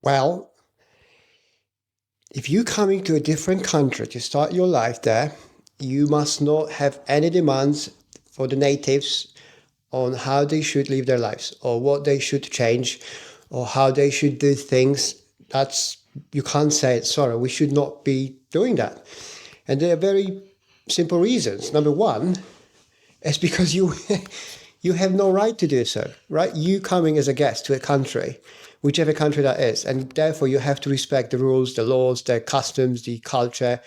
Well, if you're coming to a different country to start your life there, you must not have any demands for the natives on how they should live their lives or what they should change or how they should do things. That's you can't say, sorry, we should not be doing that. And there are very simple reasons. Number one, it's because you you have no right to do so, right? You coming as a guest to a country, whichever country that is, and therefore you have to respect the rules, the laws, the customs, the culture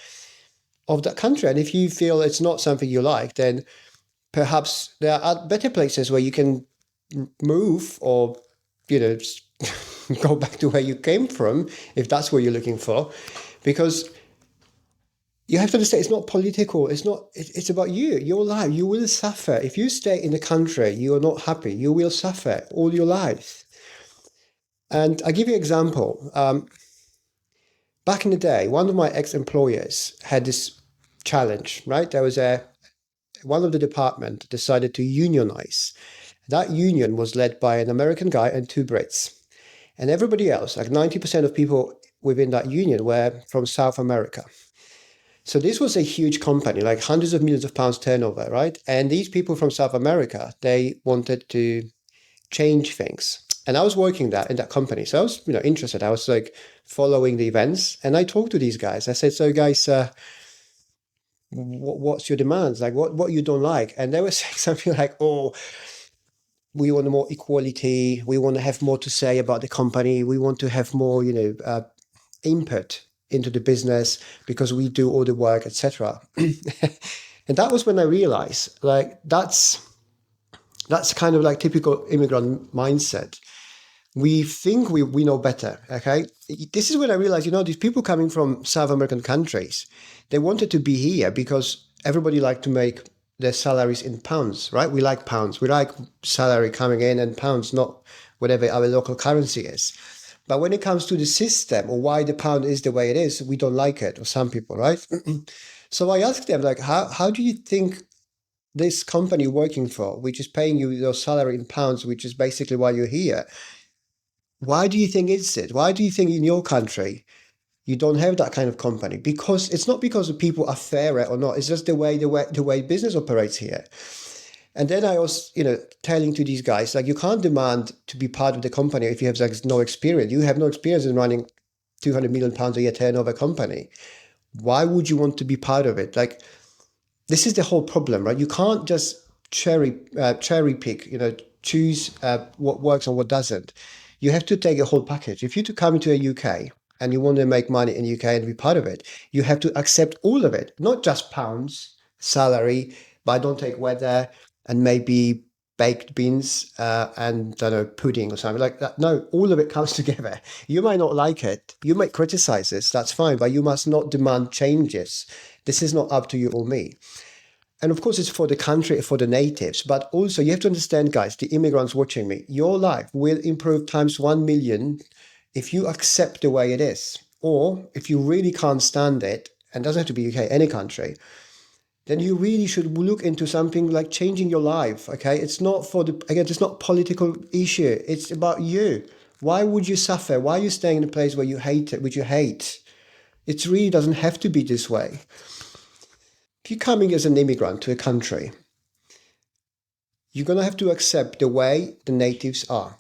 of that country. And if you feel it's not something you like, then perhaps there are better places where you can move or, you know, go back to where you came from, if that's what you're looking for. Because you have to understand it's not political, it's not, it's about you, your life. You will suffer. If you stay in the country, you are not happy, you will suffer all your life. And I give you an example. Back in the day, one of my ex-employers had this challenge, right? There was one of the department decided to unionize. That union was led by an American guy and two Brits. And everybody else, like 90% of people within that union, were from South America. So this was a huge company, like hundreds of millions of pounds turnover, right? And these people from South America, they wanted to change things. And I was working that in that company. So I was, interested. I was like following the events, and I talked to these guys. I said, so guys, what's your demands? Like what you don't like? And they were saying something like, oh, we want more equality. We want to have more to say about the company. We want to have more, input into the business because we do all the work, etc. And that was when I realized, like, that's kind of like typical immigrant mindset. We think we know better, okay? This is when I realized, these people coming from South American countries, they wanted to be here because everybody liked to make their salaries in pounds, right? We like pounds. We like salary coming in pounds, not whatever our local currency is. But when it comes to the system or why the pound is the way it is, we don't like it, or some people, right? So I asked them, like, how do you think this company working for, which is paying you your salary in pounds, which is basically why you're here, why do you think it's it? Why do you think in your country you don't have that kind of company? Because it's not because the people are fairer or not. It's just the way business operates here. And then I was, telling to these guys, like, you can't demand to be part of the company if you have like no experience. You have no experience in running 200 million pounds a year turnover company. Why would you want to be part of it? Like, this is the whole problem, right? You can't just cherry pick, choose what works and what doesn't. You have to take a whole package. If you to come into a UK and you want to make money in UK and be part of it, you have to accept all of it, not just pounds, salary, but I don't take weather and maybe baked beans and I don't know, pudding or something like that. No, all of it comes together. You might not like it. You might criticize this. That's fine, but you must not demand changes. This is not up to you or me. And of course, it's for the country, for the natives. But also, you have to understand, guys, the immigrants watching me, your life will improve times 1 million if you accept the way it is. Or if you really can't stand it, and it doesn't have to be UK, any country, then you really should look into something like changing your life, okay? It's not it's not a political issue. It's about you. Why would you suffer? Why are you staying in a place where you hate it, which you hate? It really doesn't have to be this way. If you're coming as an immigrant to a country, you're going to have to accept the way the natives are.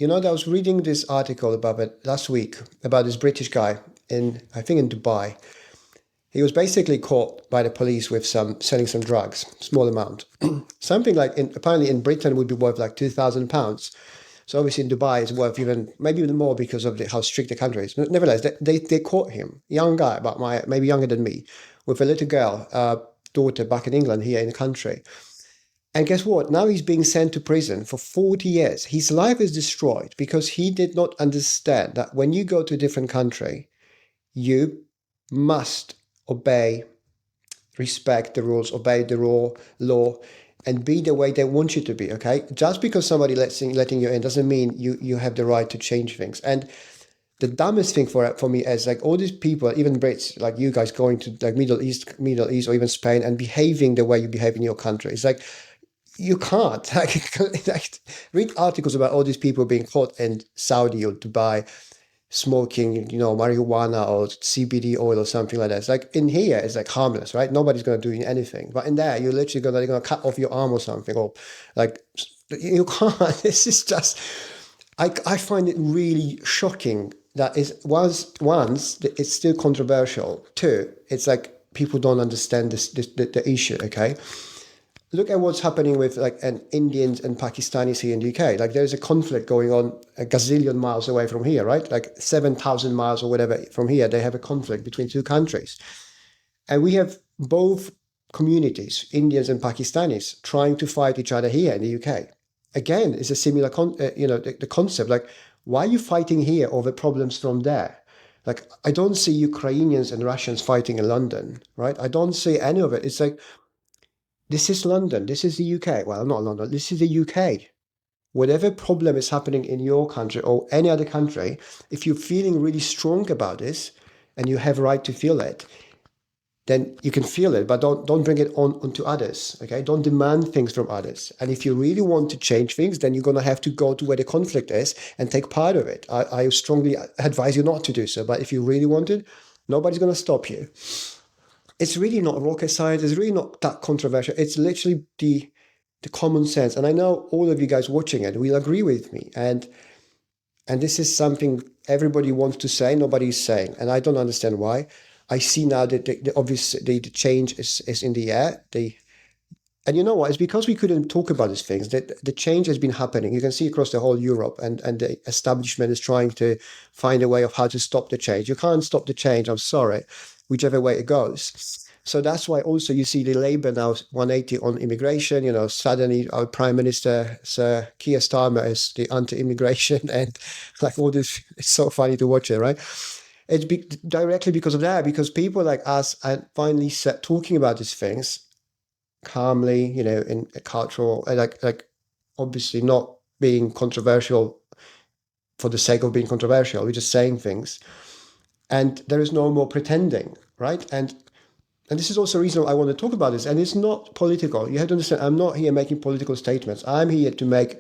I was reading this article about it last week about this British guy I think in Dubai. He was basically caught by the police with selling some drugs, small amount. Something like, apparently in Britain would be worth like £2,000. So obviously in Dubai it's worth maybe even more because of how strict the country is. But nevertheless, they caught him, young guy, maybe younger than me, with a little girl, daughter back in England, here in the country. And guess what? Now he's being sent to prison for 40 years. His life is destroyed because he did not understand that when you go to a different country, you must obey, respect the rules, obey the law, and be the way they want you to be, okay? Just because somebody letting you in doesn't mean you have the right to change things. And the dumbest thing for me is like all these people, even Brits, like you guys going to like Middle East or even Spain and behaving the way you behave in your country. It's like, you can't. Like, read articles about all these people being caught in Saudi or Dubai smoking, marijuana or CBD oil or something like that. It's like in here, it's like harmless, right? Nobody's going to do anything. But in there, you're literally gonna cut off your arm or something, or like you can't. This is just. I find it really shocking that is once it's still controversial. Two, it's like people don't understand the issue. Okay, look at what's happening with like an Indians and Pakistanis here in the UK. Like there's a conflict going on a gazillion miles away from here, right? Like 7,000 miles or whatever from here, they have a conflict between two countries. And we have both communities, Indians and Pakistanis, trying to fight each other here in the UK. Again, it's a similar, the concept. Like, why are you fighting here over problems from there? Like, I don't see Ukrainians and Russians fighting in London, right? I don't see any of it. It's like, this is London. This is the UK. Well, not London. This is the UK. Whatever problem is happening in your country or any other country, if you're feeling really strong about this and you have a right to feel it, then you can feel it, but don't bring it onto others. Okay, don't demand things from others. And if you really want to change things, then you're gonna have to go to where the conflict is and take part of it. I strongly advise you not to do so. But if you really want it, nobody's gonna stop you. It's really not rocket science. It's really not that controversial. It's literally the common sense. And I know all of you guys watching it will agree with me. And this is something everybody wants to say, nobody's saying, and I don't understand why. I see now that the change is in the air. And you know what? It's because we couldn't talk about these things that the change has been happening. You can see across the whole Europe, and the establishment is trying to find a way of how to stop the change. You can't stop the change. I'm sorry, whichever way it goes. So that's why also you see the Labour now 180 on immigration. Suddenly our Prime Minister, Sir Keir Starmer, is the anti-immigration, and like all this. It's so funny to watch it, right? It's directly because of that, because people like us are finally talking about these things calmly, in a cultural, like obviously not being controversial for the sake of being controversial. We're just saying things, and there is no more pretending, right? And this is also a reason I want to talk about this. And it's not political. You have to understand, I'm not here making political statements. I'm here to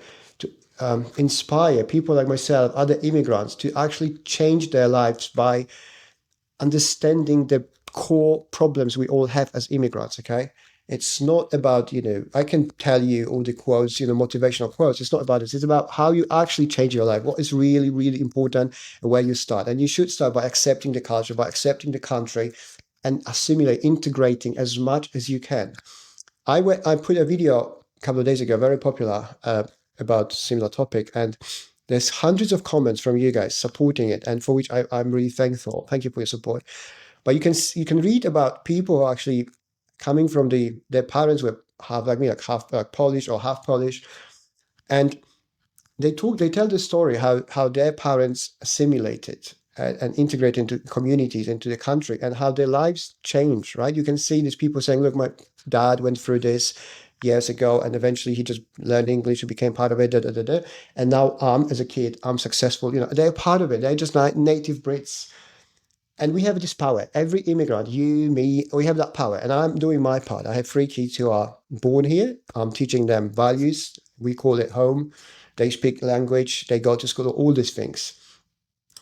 inspire people like myself, other immigrants, to actually change their lives by understanding the core problems we all have as immigrants, okay? It's not about, I can tell you all the quotes, motivational quotes. It's not about this. It's about how you actually change your life, what is really, really important, and where you start. And you should start by accepting the culture, by accepting the country, and assimilate, integrating as much as you can. I put a video a couple of days ago, very popular, about similar topic, and there's hundreds of comments from you guys supporting it, and for which I'm really thankful. Thank you for your support. But you can read about people who are actually coming from their parents were half like me, like half Polish or half Polish, and they tell the story how their parents assimilated and integrated into communities, into the country, and how their lives changed, right? You can see these people saying, look, my dad went through this years ago, and eventually he just learned English and became part of it, and now as a kid, I'm successful. They're part of it. They're just like native Brits. And we have this power. Every immigrant, you, me, we have that power. And I'm doing my part. I have 3 kids who are born here. I'm teaching them values. We call it home. They speak language. They go to school, all these things.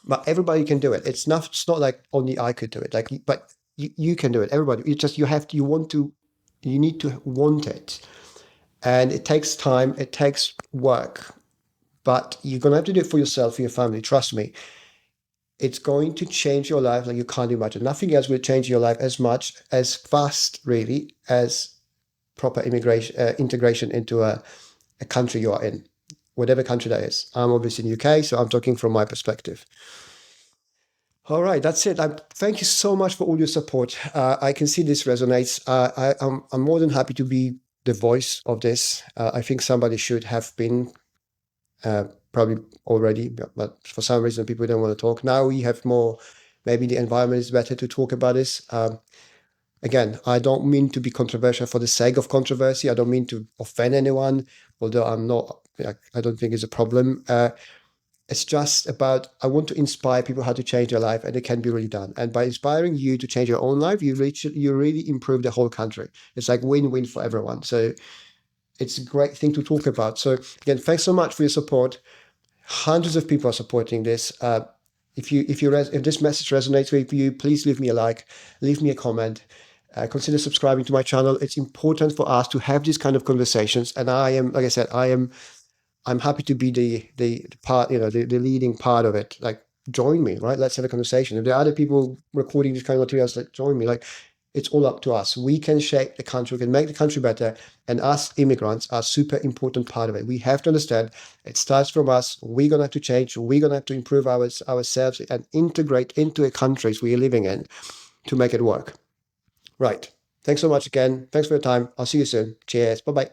But everybody can do it. It's not like only I could do it. But you can do it. Everybody. You need to want it. And it takes time. It takes work. But you're going to have to do it for yourself, for your family. Trust me. It's going to change your life like you can't imagine. Nothing else will change your life as much, as fast, really, as proper integration into a country you are in, whatever country that is. I'm obviously in the UK, so I'm talking from my perspective. All right, that's it. Thank you so much for all your support. I can see this resonates. I'm more than happy to be the voice of this. I think somebody should have been probably already, but for some reason people don't want to talk. Now we have more, maybe the environment is better to talk about this. Again, I don't mean to be controversial for the sake of controversy. I don't mean to offend anyone, although I don't think it's a problem. It's just about, I want to inspire people how to change their life, and it can be really done. And by inspiring you to change your own life, you really improve the whole country. It's like win-win for everyone. So it's a great thing to talk about. So again, thanks so much for your support. Hundreds of people are supporting this. If this message resonates with you, please leave me a like, leave me a comment. Consider subscribing to my channel. It's important for us to have these kind of conversations. And I am, like I said, I'm happy to be the part, the leading part of it. Like, join me, right? Let's have a conversation. If there are other people recording this kind of materials, like, join me. Like, it's all up to us. We can shape the country, we can make the country better, and us immigrants are a super important part of it. We have to understand it starts from us. We're gonna have to change. We're gonna have to improve ourselves and integrate into the countries we are living in to make it work. Right. Thanks so much again. Thanks for your time. I'll see you soon. Cheers. Bye bye.